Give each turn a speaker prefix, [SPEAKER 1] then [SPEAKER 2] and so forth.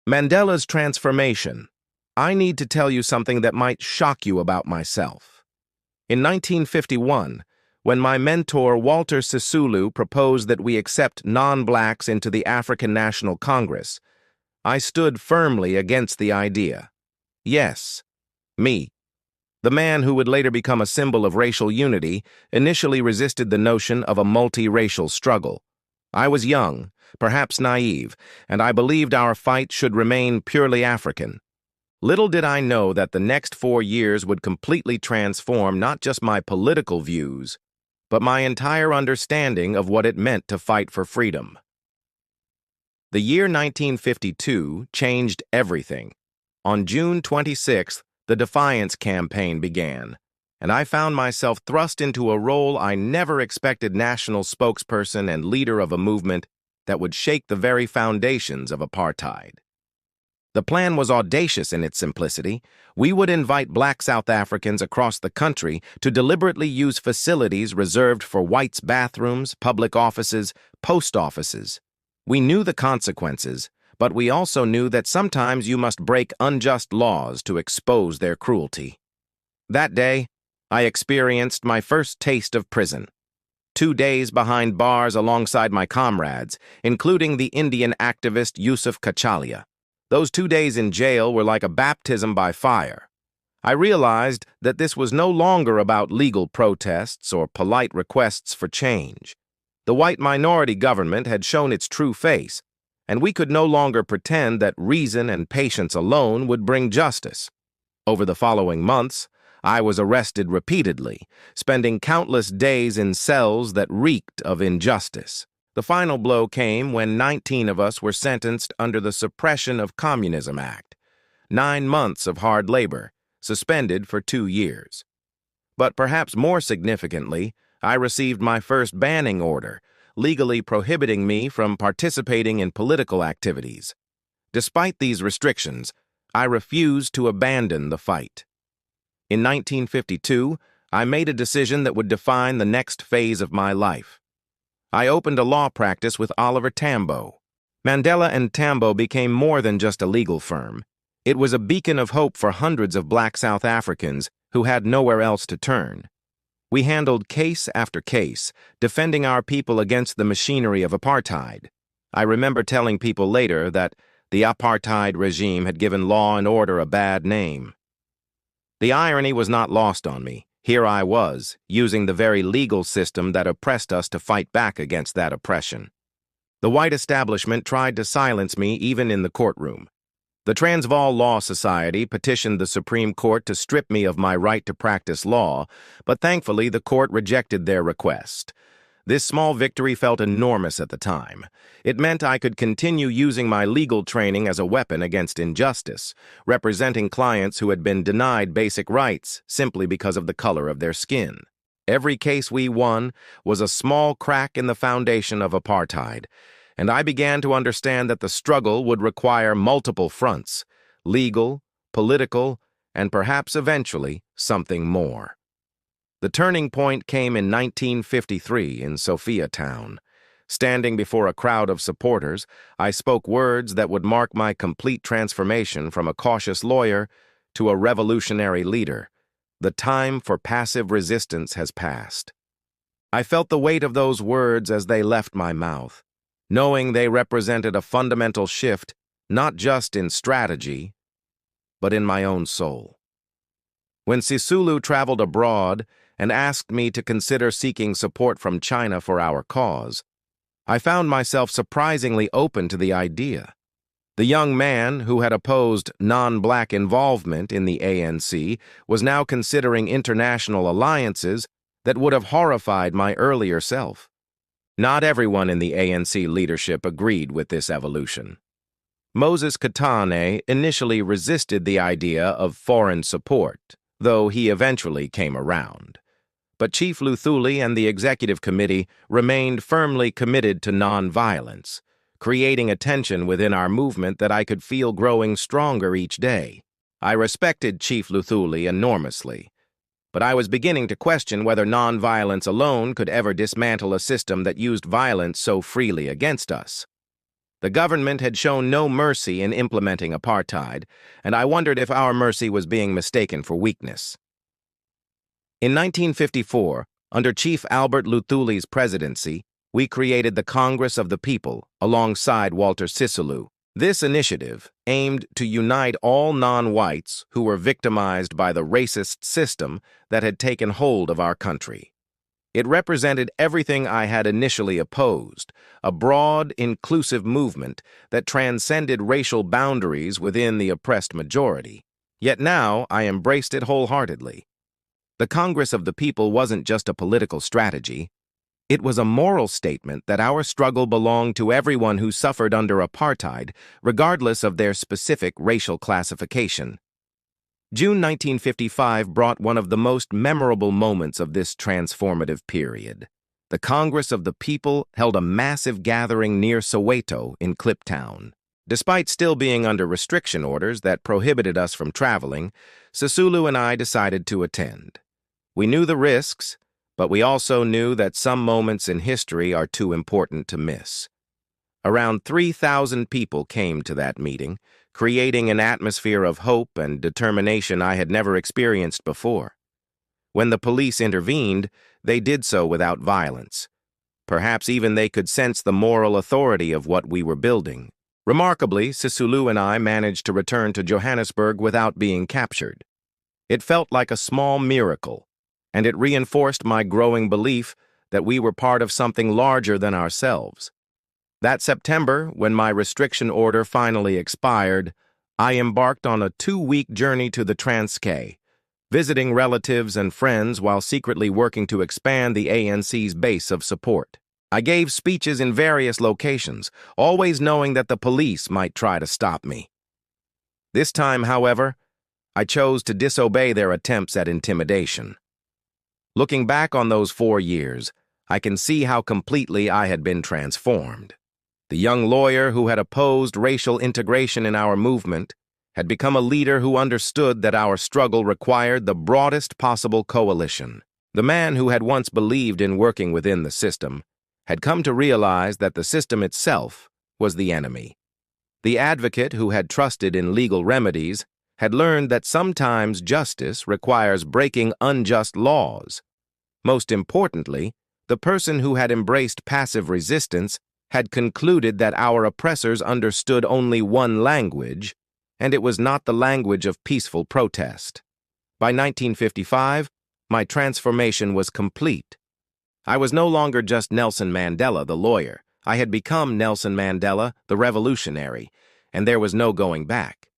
[SPEAKER 1] Mandela's transformation. I need to tell you something that might shock you about myself. In 1951, when my mentor Walter Sisulu proposed that we accept non-blacks into the African National Congress, I stood firmly against the idea. Yes, me, the man who would later become a symbol of racial unity, initially resisted the notion of a multiracial struggle. I was young, perhaps naive, and I believed our fight should remain purely African. Little did I know that the next 4 years would completely transform not just my political views, but my entire understanding of what it meant to fight for freedom. The year 1952 changed everything. On June 26th, the Defiance Campaign began, and I found myself thrust into a role I never expected: national spokesperson and leader of a movement that would shake the very foundations of apartheid. The plan was audacious in its simplicity. We would invite black South Africans across the country to deliberately use facilities reserved for whites' bathrooms, public offices, post offices. We knew the consequences, but we also knew that sometimes you must break unjust laws to expose their cruelty. That day, I experienced my first taste of prison. 2 days behind bars alongside my comrades, including the Indian activist Yusuf Kachalia. Those 2 days in jail were like a baptism by fire. I realized that this was no longer about legal protests or polite requests for change. The white minority government had shown its true face, and we could no longer pretend that reason and patience alone would bring justice. Over the following months, I was arrested repeatedly, spending countless days in cells that reeked of injustice. The final blow came when 19 of us were sentenced under the Suppression of Communism Act. 9 months of hard labor, suspended for 2 years. But perhaps more significantly, I received my first banning order, legally prohibiting me from participating in political activities. Despite these restrictions, I refused to abandon the fight. In 1952, I made a decision that would define the next phase of my life. I opened a law practice with Oliver Tambo. Mandela and Tambo became more than just a legal firm. It was a beacon of hope for hundreds of black South Africans who had nowhere else to turn. We handled case after case, defending our people against the machinery of apartheid. I remember telling people later that the apartheid regime had given law and order a bad name. The irony was not lost on me. Here I was, using the very legal system that oppressed us to fight back against that oppression. The white establishment tried to silence me even in the courtroom. The Transvaal Law Society petitioned the Supreme Court to strip me of my right to practice law, but thankfully the court rejected their request. This small victory felt enormous at the time. It meant I could continue using my legal training as a weapon against injustice, representing clients who had been denied basic rights simply because of the color of their skin. Every case we won was a small crack in the foundation of apartheid, and I began to understand that the struggle would require multiple fronts: legal, political, and perhaps eventually something more. The turning point came in 1953 in Sophiatown. Standing before a crowd of supporters, I spoke words that would mark my complete transformation from a cautious lawyer to a revolutionary leader. The time for passive resistance has passed. I felt the weight of those words as they left my mouth, knowing they represented a fundamental shift, not just in strategy, but in my own soul. When Sisulu traveled abroad and asked me to consider seeking support from China for our cause, I found myself surprisingly open to the idea. The young man who had opposed non-black involvement in the ANC was now considering international alliances that would have horrified my earlier self. Not everyone in the ANC leadership agreed with this evolution. Moses Khatane initially resisted the idea of foreign support, though he eventually came around. But Chief Luthuli and the executive committee remained firmly committed to nonviolence, creating a tension within our movement that I could feel growing stronger each day. I respected Chief Luthuli enormously, but I was beginning to question whether nonviolence alone could ever dismantle a system that used violence so freely against us. The government had shown no mercy in implementing apartheid, and I wondered if our mercy was being mistaken for weakness. In 1954, under Chief Albert Luthuli's presidency, we created the Congress of the People alongside Walter Sisulu. This initiative aimed to unite all non-whites who were victimized by the racist system that had taken hold of our country. It represented everything I had initially opposed, a broad, inclusive movement that transcended racial boundaries within the oppressed majority. Yet now I embraced it wholeheartedly. The Congress of the People wasn't just a political strategy. It was a moral statement that our struggle belonged to everyone who suffered under apartheid, regardless of their specific racial classification. June 1955 brought one of the most memorable moments of this transformative period. The Congress of the People held a massive gathering near Soweto in Kliptown. Despite still being under restriction orders that prohibited us from traveling, Sisulu and I decided to attend. We knew the risks, but we also knew that some moments in history are too important to miss. Around 3,000 people came to that meeting, creating an atmosphere of hope and determination I had never experienced before. When the police intervened, they did so without violence. Perhaps even they could sense the moral authority of what we were building. Remarkably, Sisulu and I managed to return to Johannesburg without being captured. It felt like a small miracle, and it reinforced my growing belief that we were part of something larger than ourselves. That September, when my restriction order finally expired, I embarked on a 2-week journey to the Transkei, visiting relatives and friends while secretly working to expand the ANC's base of support. I gave speeches in various locations, always knowing that the police might try to stop me. This time, however, I chose to disobey their attempts at intimidation. Looking back on those 4 years, I can see how completely I had been transformed. The young lawyer who had opposed racial integration in our movement had become a leader who understood that our struggle required the broadest possible coalition. The man who had once believed in working within the system had come to realize that the system itself was the enemy. The advocate who had trusted in legal remedies had learned that sometimes justice requires breaking unjust laws. Most importantly, the person who had embraced passive resistance had concluded that our oppressors understood only one language, and it was not the language of peaceful protest. By 1955, my transformation was complete. I was no longer just Nelson Mandela, the lawyer. I had become Nelson Mandela, the revolutionary, and there was no going back.